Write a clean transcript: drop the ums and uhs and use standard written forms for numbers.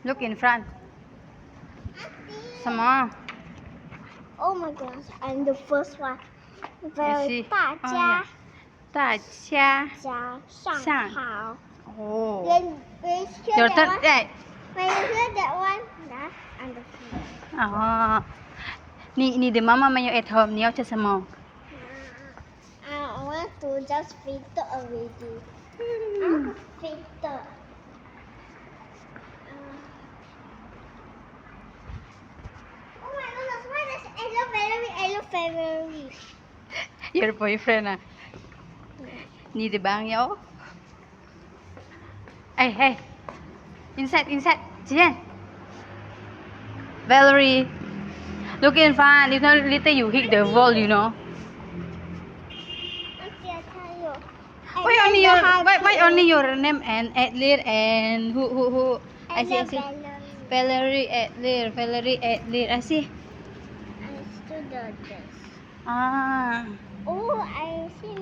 Look in front. Some. Oh my gosh, I'm the first one. You Very see? 大 Oh, 家 yeah. 大家家上上好。 Oh. When you hear Your that turn. one, Right. when you hear that one, that's I'm the first. Oh. 你的妈妈没有 at home，你要吃什么？ I want to just filter already. I want to filter. Oh my goodness, why does yellow February? Your boyfriend 啊？你的朋友？哎嘿 inside 子燕 Valerie look in front later you hit the wall you know why only your name and Adler and who I see Valerie Adler I see I still do this. ah Oh, I see